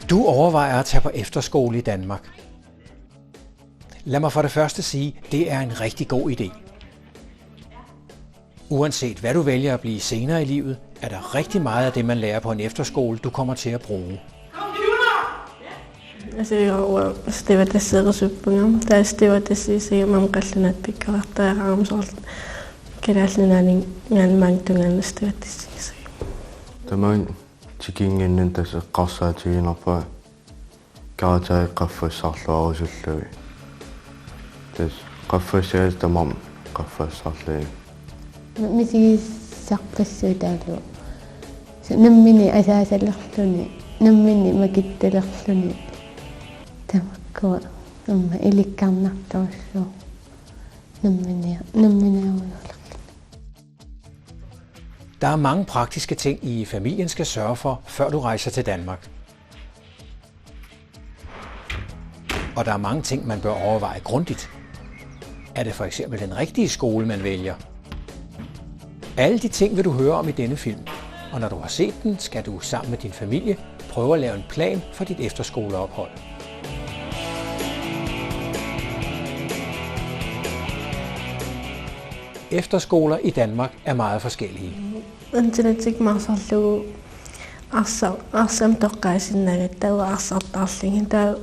Du overvejer at tage på efterskole i Danmark. Lad mig for det første sige, at det er en rigtig god idé. Uanset hvad du vælger at blive senere i livet, er der rigtig meget af det, man lærer på en efterskole, du kommer til at bruge. استيواتسيغسوبنغام تا استيواتسيسي مامقالنات بكرتا رامسول كلاسناني ngан mangtungan استيواتسيسي таман тикингиннан тас эққарсаатигинерпа каратаэққаффассарлуарусуллуи тас қаффассаас тамам қаффассарлуи мисигиссарпассуутаалу наммини асаасалерлүни наммини макитталерлүни тамаккуа амма иликкарнартуассуу намминиаунулер. Der er mange praktiske ting, I familien skal sørge for, før du rejser til Danmark. Og der er mange ting, man bør overveje grundigt. Er det for eksempel den rigtige skole, man vælger? Alle de ting vil du høre om i denne film. Og når du har set den, skal du sammen med din familie prøve at lave en plan for dit efterskoleophold. Efterskoler i Danmark er meget forskellige. انتلتك ما صلوا أرسم تقاسنا تو أرسطالين تو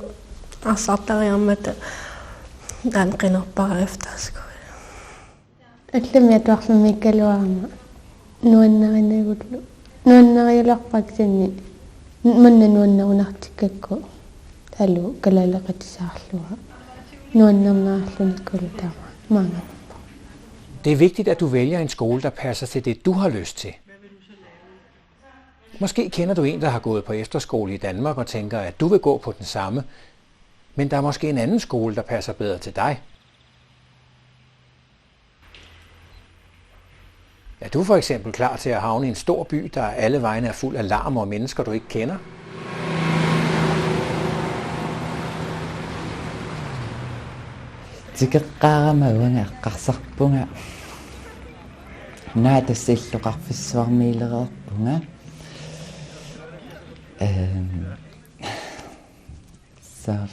أرسطاليامة دانقنا بعرفتاسكو أكلم يتوخم ميكلوما نونا يقولوا نونا يلقبكني من نونا ونحتككو هلو كلا لقد سهلوها نونا نحلو نقول تمام ما. Det er vigtigt, at du vælger en skole, der passer til det, du har lyst til. Måske kender du en, der har gået på efterskole i Danmark og tænker, at du vil gå på den samme, men der er måske en anden skole, der passer bedre til dig. Er du for eksempel klar til at havne i en stor by, der alle vegne er fuld af larm og mennesker, du ikke kender? Тикеққаарамауга аққарсарпунга наатассиллоқарфиссуармиилереерпунга саар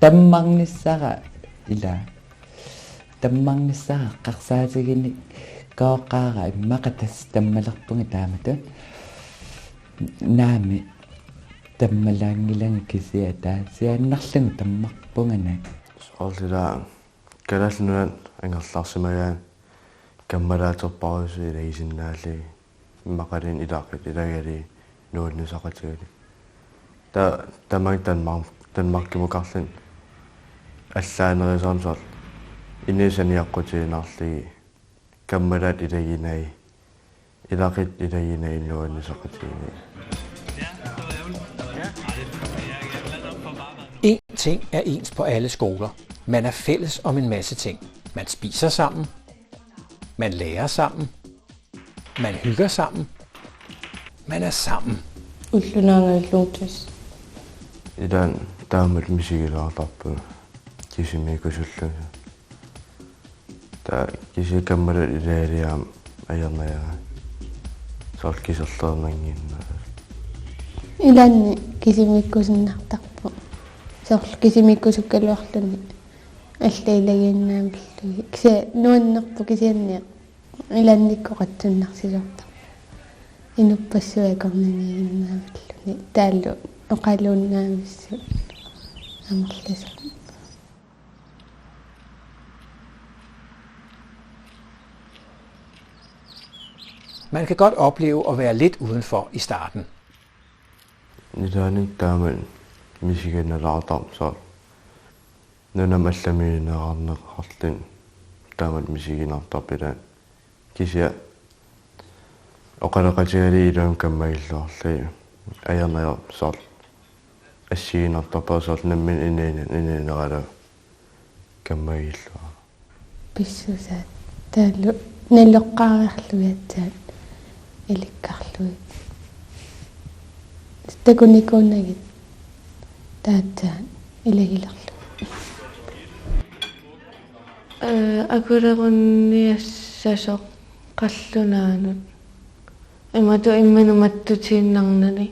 таммарниссара ила таммарниссара аққарсаатигиник кооққаара иммақатас таммалерпунга таамата наами таммалаангиланга кисиа таасианнарлугу таммарпунгана Alltida kalaallunan angerlarsimagaan kammalaaterparusi ilaisinnaali immaqalin ilaaqit ilagali nuunnusaqatuguli tamang tanmarkimukarlun allaanerisarmsor inisaniaqqutiinarligi kammalat ilaginai ilaqit ilaginai nuunnusaqatuguli. En ting er ens på alle skoler. Man er fælles om en masse ting. Man spiser sammen. Man lærer sammen. Man hygger sammen. Man er sammen. Ullunaangalluutas. Idan taamat misigilaartarpu kisimikusullu. Ta kisikammalut ilaaliam ajernayaa. Soort kiserleernangiinna. Ilanni kisimikkusinnartarpu. Soorl kisimikkusukkaluarluni аллаилагииннаамиллуги киса нуаннерпу кисианниа иланниккоқатсуннарсисорта инуппассуакорнанигиннаамиллуни тааллу оқалууннаамиссу амерласу. Man kan godt opleve at være lidt udenfor i starten. Nidaanik taaman misiginalaartarmsor nunamallamiineqarneqarlun taamat misiginartarpilaan kisia oqalaqatigali iluam kammagilluarli ajernayorpsor ассигинартарпаасоор наммин ининерала каммагиллуа писсусаат таалу налоққаариарлугатсаат иликкарлуи такуникуунагит таатсаат илагилерлу акулерунниассасо қаллунаанут имату иммануматтутииннарнани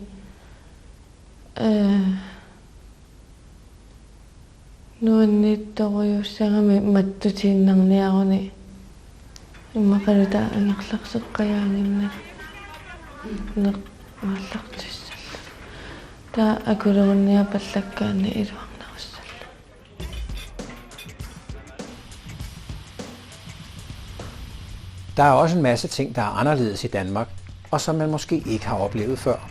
нуаннитториуссагами маттутииннарниаруни иммақалута ангерларсеққаяангиннак неқарлартиссалла таа акулерунниа паллаккаани илуарнаруссалла. Der er også en masse ting, der er anderledes i Danmark, og som man måske ikke har oplevet før.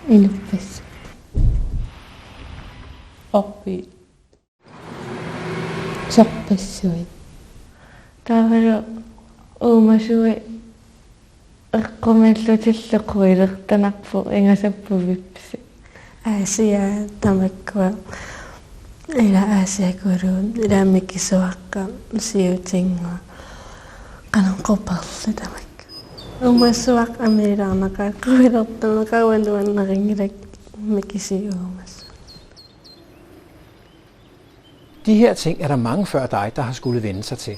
Iluppas. Oppi. Sorpassuit. Taavalu uumasui eqqumallutillequilertanarpu ingasappuvipsi. Aasia tamakkua ila aasiakuruun ilaamikisuaqqa siutingua qananqoparlu tamakka. Uumasuaq amilaarnaqa quilertanaqawanduannariнгилак mikisiuumas. De her ting er der mange før dig, der har skulle vende sig til.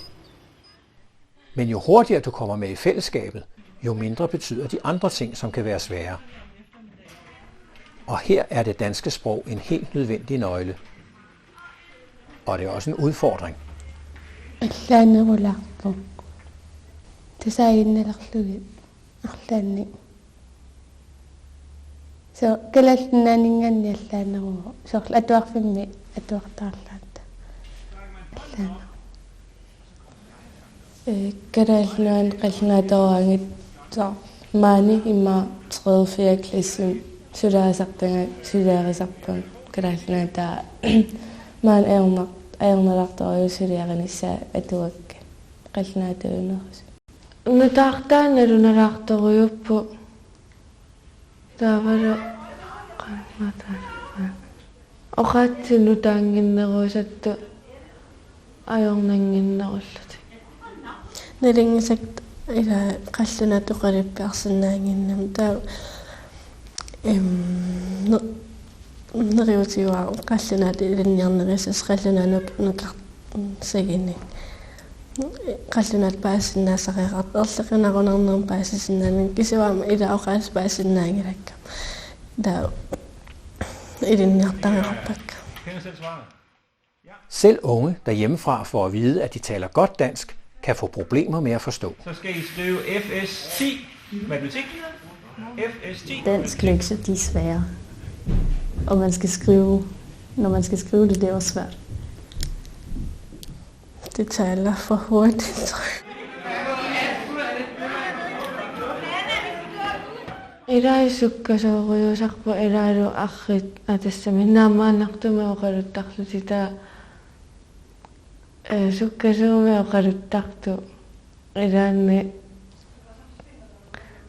Men jo hurtigere du kommer med i fællesskabet, jo mindre betyder de andre ting, som kan være svære. Og her er det danske sprog en helt nødvendig nøgle. Og det er også en udfordring. Allaanerularpu. Tasaaginnalerlugi. Arlaanni. So kalallinaaninganni allaaneru. So atuarfimmi atuartaarlaatta. Allaane. Kadalnaan qalnaatoraangit so maani imma 3. klasse sulaasartanga sulaerisarpun kadalnaata maan aernalartoriusuliarinissa atuakka qalnaatuunerus nutaartaanalunalaartoriuppu taavalu qannataana oqaatsinu taanginneruusattu ajornanginnerullut Nalingsak ila qallunatu qarippiarsinnaanginnam taa neriutiua qallunat ilinniarnerisas qallunaanuk nukart sagini qallunat paasinnaasaqeqart erleqinarunarnerm paasisinnaanun kisuama ila oqaas paasinnaangilakka taa ilinniartangaqarpakka. Selv unge, der hjemmefra får at vide, at de taler godt dansk, kan få problemer med at forstå. Så skal I skrive FS10, matematik. FS10. Dansk lektier, de er svære. Og man skal skrive, når man skal skrive det, det er også svært. Det taler for hurtigt, tror jeg. Ilai sukkasooruusarpu ilailu arrit atassami naamaannartumi oqaluttarlusitaa sukkasuumi oqaluttartu ilaanni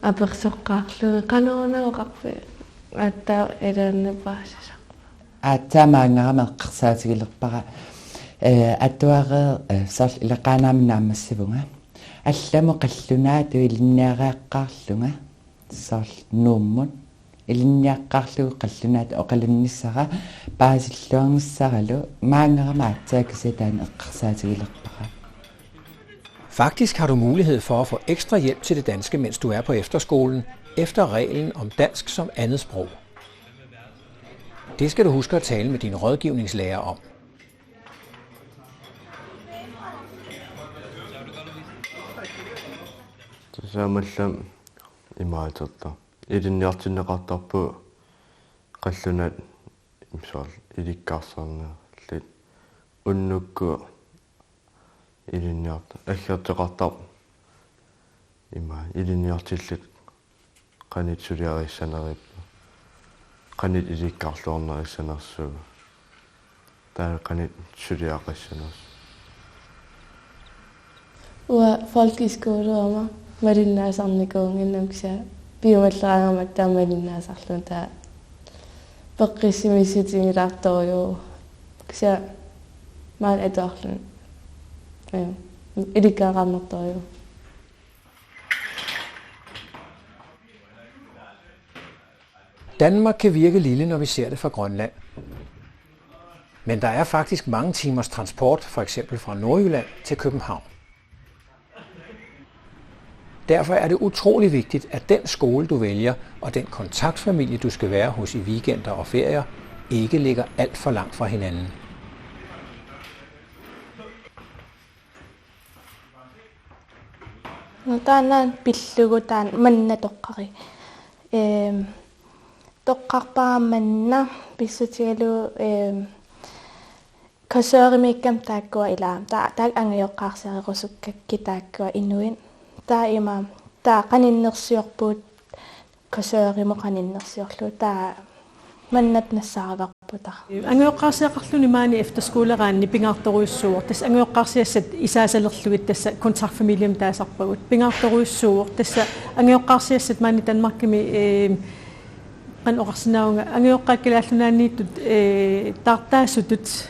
apersoqqaarluni qanuunaoqarpi attaa ilaanni paasisarpu аатсаамаангарамеэққарсаатигилерпара аттуареэ сарл илеқаанааминаамассивунга алламу қаллунаа туилинниареаққаарлунга сарл нууммут илинниаққаарлугу қаллунаат оқалунниссара паасиллуарниссаралу маангарамаатсаакисатаан эққарсаатигилерпара. Faktisk har du mulighed for at få ekstra hjælp til det danske, mens du er på efterskolen, efter reglen om dansk som andet sprog. Det skal du huske at tale med din rådgivningslærer om. Tasaamallam imaaterta ilinniartinneqartarpu qallunat imsaal ilikkaarsaarnerlit unnukku ilinniart aggerteqartar ima ilinniartillit qanit suliarissanerippu qanit ilikkaarluarnerissanersugu taa qanit suliaqissaners Ua folkeskoleoma malinnaasarnikuunginnamksa biomallaangamat taa malinnaasarlun taa peqqissimissutigilaartoriu ksa maan atuarlun ilikkaaqarnertoriu. Danmark kan virke lille, når vi ser det fra Grønland. Men der er faktisk mange timers transport, for eksempel fra Nordjylland til København. Derfor er det utrolig vigtigt, at den skole, du vælger, og den kontaktfamilie, du skal være hos i weekender og ferier, ikke ligger alt for langt fra hinanden. Tanan pillugutaan manna toqqari. Toqqarpaa manna pissutigalu kasöörimikkam taakkua ilaam. Taak angajoqqaarsiarirusukkakki taakkua inuin. Taa ima taa qaninnersiorpuut kasöörimo qaninnersiorlu taa mannat nassaravarputa. Angajoqqaarsiaqarluni maani efterskooleraanni pingaartoruissuur. Tas angajoqqaarsiassat isaasalerlugit tassa kontaktfamiliam taasarpagut. Pingaartoruissuur tassa angajoqqaarsiassat maani Danmarkimi qan oqarsinaaunga angajoqqaakkilaallunaanniittut taartaasutut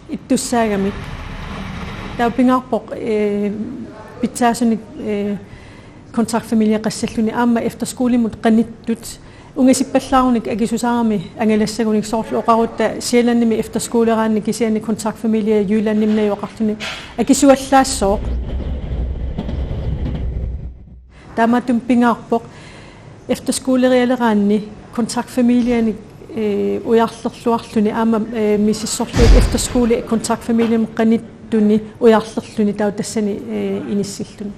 ittussaagamik. Taa pingaarpoq pitsaasunik kontaktfamilie qassalluni aamma efterskoolimut qanittut. Ungesippallaarnik akisusaarmi angalassagunik soorlu oqarutta Sjællandimi efterskooleraanni kisianni kontaktfamilie Jyllandimna joqarluni akisuallaassooq. Tamatum pingaarpoq efterskoolerialeraanni kontaktfamiliani ujarlerluarluni aamma misissorluit efterskoole kontaktfamiliem qanittuni ujarlerluni tau tassani inissilluni.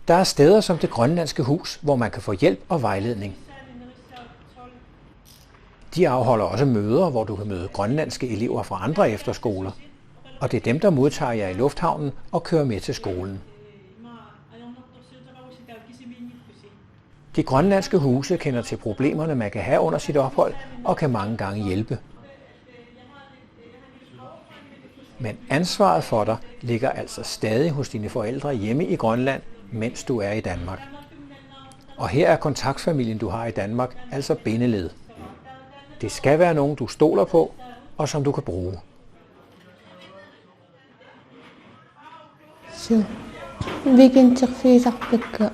Der er steder som det grønlandske hus, hvor man kan få hjælp og vejledning. De afholder også møder, hvor du kan møde grønlandske elever fra andre efterskoler. Og det er dem, der modtager jer i lufthavnen og kører med til skolen. De grønlandske huse kender til problemerne, man kan have under sit ophold, og kan mange gange hjælpe. Men ansvaret for dig ligger altså stadig hos dine forældre hjemme i Grønland, mens du er i Danmark. Og her er kontaktfamilien, du har i Danmark, altså bindeled. Det skal være nogen, du stoler på, og som du kan bruge. Så weekendterfiisarpakka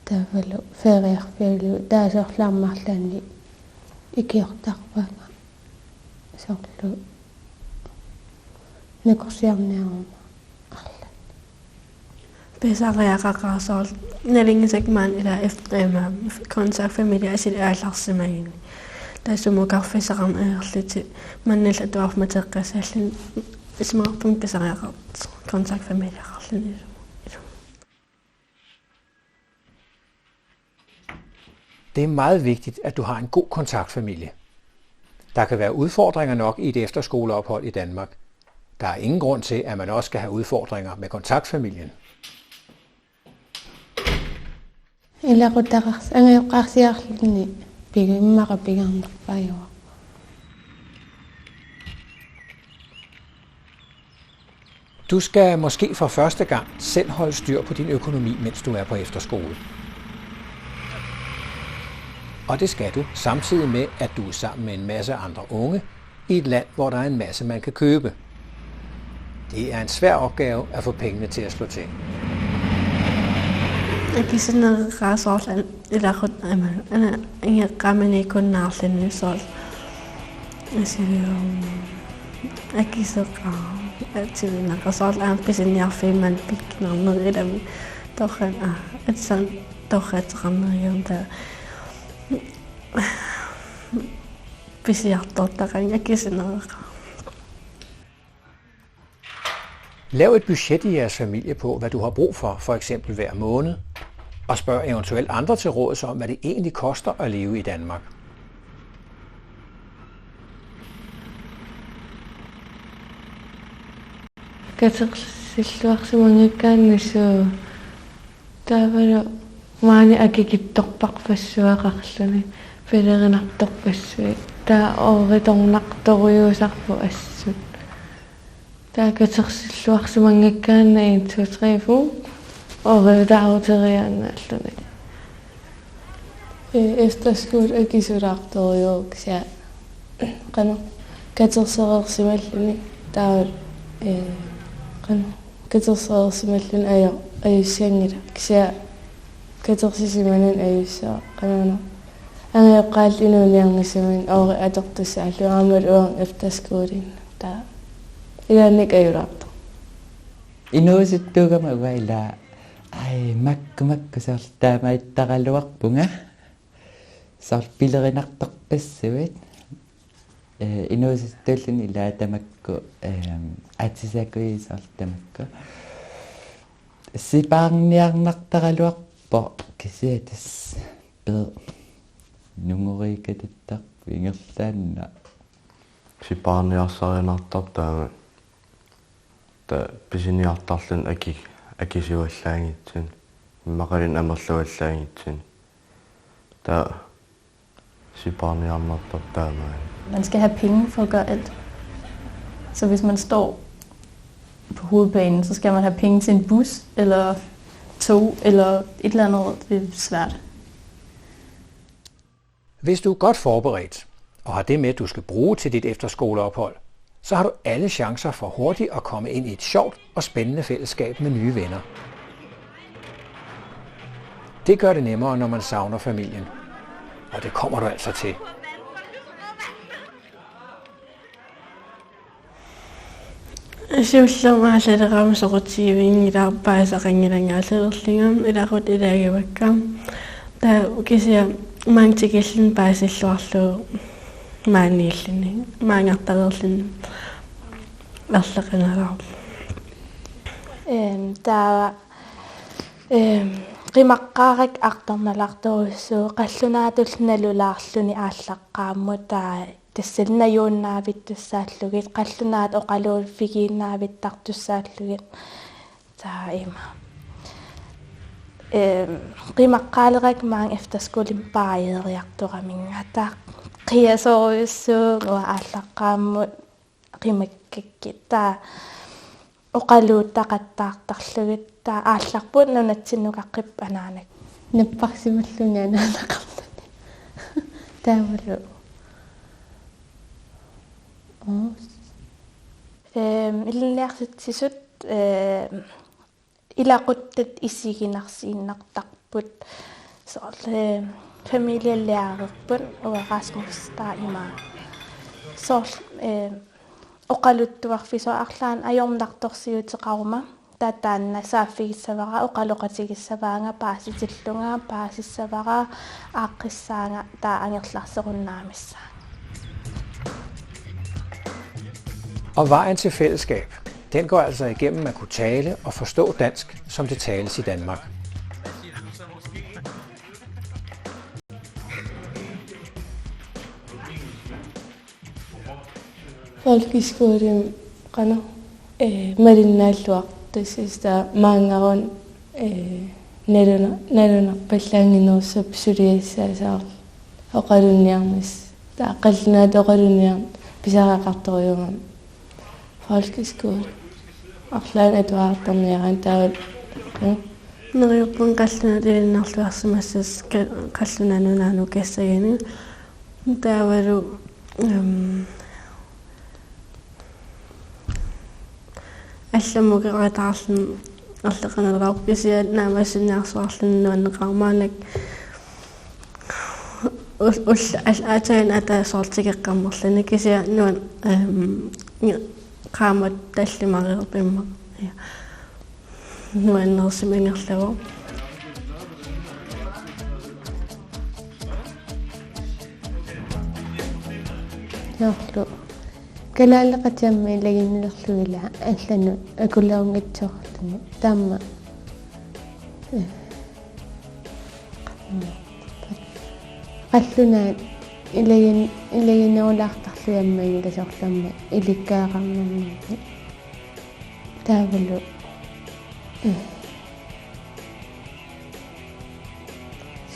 tavalu feriarfialu taasorlaarmarlaanni ikiortarpaanga sorlu nikorsiarniaruma arla Pesariaqaqaarsoorl nalingisakmaan ila eftrema kontaktfamilie asil aallarsimagini. Taasumukarfisaqarma aerluti mannalla tuarmateqqasallun ismaarpum pesariaqart kontaktfamiliaqarluni. Det er meget vigtigt, at du har en god kontaktfamilie. Der kan være udfordringer nok i et efterskoleophold i Danmark. Der er ingen grund til, at man også skal have udfordringer med kontaktfamilien. илақутақарс ангиоққарсиарлuni пигиммақа пигарнерпаажуа Du skal måske for første gang selv holde styr på din økonomi, mens du er på efterskole. Og det skal du, samtidig med, at du er sammen med en masse andre unge i et land, hvor der er en masse, man kan købe. Det er en svær opgave at få pengene til at slå til. Akisanaaqaarsoorlan ilaqut ana ingeqqamani kunnaarlunni soorl asilium akiseqaa atilnaqasoorl aampisinniarfiimman pikkinerner ilami torran atsan torrataqarnerium ta pisiartortaqan akisenereqa. Lav et budget i jeres familie på, hvad du har brug for eksempel hver måned, og spørg eventuelt andre til råds om, hvad det egentlig koster at leve i Danmark. Katersilluarsimangikkaannissu taavalu maani akikittorparpassuaqarluni pilerinartorpassui taa ooritornartoriusarpu assut taa katersilluarsimangikkaanna 1 2 3 4 oritaaruteriaannaalluni efterskole akisuraartoriuuksia qanu katerserersimalluni taa qanu katerserersimallun ajussiangila kisia katersisimanan ajussaa qanuna angajoqqaallinuuniarnisimin oori atortussaalluarmat uang efterskoolin taa ilaannik ajulaartor. инуусуттуугама уаила ай макку саартаама иттаралуарпунга саар пилеринарторпассуит инуусуттууллуни илаатамакку атисакуи саартамакку сипаарниарнартаралуарпо кисиатас пер нунгорикататтар вингерлаанна сипаарниарсарианартар таама та писиниартарлун акисуаллаангитсин иммақалин амерлуаллаангитсин та сипаарниарнартар таама. Man skal have penge for at gøre alt. Så hvis man står på hovedbanen, så skal man have penge til en bus, eller tog, eller et eller andet. Det er svært. Hvis du er godt forberedt og har det med, du skal bruge til dit efterskoleophold, så har du alle chancer for hurtigt at komme ind i et sjovt og spændende fællesskab med nye venner. Det gør det nemmere, når man savner familien. Og det kommer du altså til. Siullama allaraqamasaqutiiviin ilaarpaasaqangilangaallерлingam ilaqut ilaagavakkam taa ukisia maangtikillun paasilluarlu maaniillini maangartareerlin erleqanalaar taa qimaqqaarak artarnalartorussuu qallunaatullnalulaarluni aallaqqaammu taa тассалнаjuunnaavit tussaallugit qallunaat oqaluulfigiinnaavittar tussaallugit taa ima qimaqqaalerak maang efterskoolin paajeriartoraminga taa qiasoruissuug ua aallaqqaammut qimakkakki taa oqaluuttaqattaartarlugit taa aallarput nunatsinnukaqqip anaanak наппарсималлуни анаанақартани таавалу илинниарситсисут илақуттат исигинарсииннартарпут соорле фамилиаллиаарерпут уэрасмус таа има соор оқалуттуарфисо арлаан ajornartorsiutеқарума татаанна сааффигиссавара оқалоқатигиссаваанга пааситиллунга паасиссавара ааққиссаанга таа ангерларсеруннаамиссаа. Og vejen til fællesskab, den går altså igennem at kunne tale og forstå dansk, som det tales i Danmark. Folkeskolen qana malinnaallua tassista maangaron naluna pallaanginuussap suliassaasaar oqalunniarmis taaqallunaat oqalunniar pisaqaqartoriungam folkeskole арлаан атуаартарниаран таавал нерюппун қаллунаат илиннарлуарсимассас қаллунанунаану кассагани таавалу алламукератаарлун арлеқаналеқарписиа наамассинниарсуарлуннуаннеқармаанак атаан атаасоортигеққаммерлани кисиа нуан qaamut tallimarilerpimma nuannersimangerlavu ярлу калаалеқатиамма илагиннерлугила аллану акуларунгитсоортуни таама qallunaat iлагиннерулаартарлуяммаги ласорламма иликкаақарнэрмаги таавалу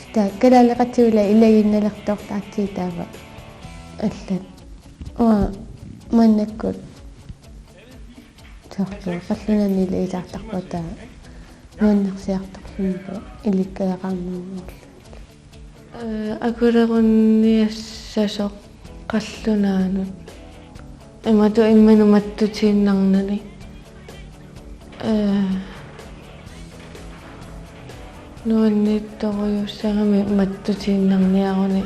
ста калаалеқатиула илагиннелертортаатси таава аллат уа маннаккут сарлу қаллунани илаисаартарпата нуаннерсиарторлунпу иликкаақарнэрмаги акулерунниассасо qallunaanut имату имману маттутииннарнани нуанниитторуйуссагами маттутииннарниаруни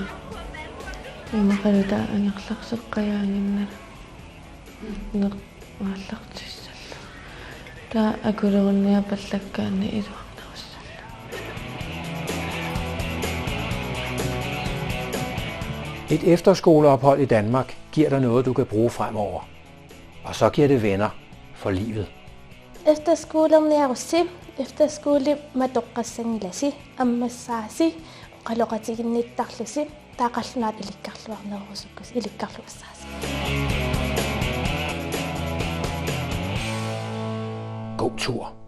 имақалута ангерларсеққаяангиннала неқарлартиссалла Der akkulorunnia pallakkaanni iluarnarussalla. Et efterskoleophold i Danmark giver dig noget, du kan bruge fremover. Og så giver det venner for livet. Efterskolerniarussi, efterskole matoqqassangilasi, ammassaasi, qalloqatiginnittarlusi, taaqallunaat ilikkarluarneerusukkus, ilikkarluassaasi. God tur.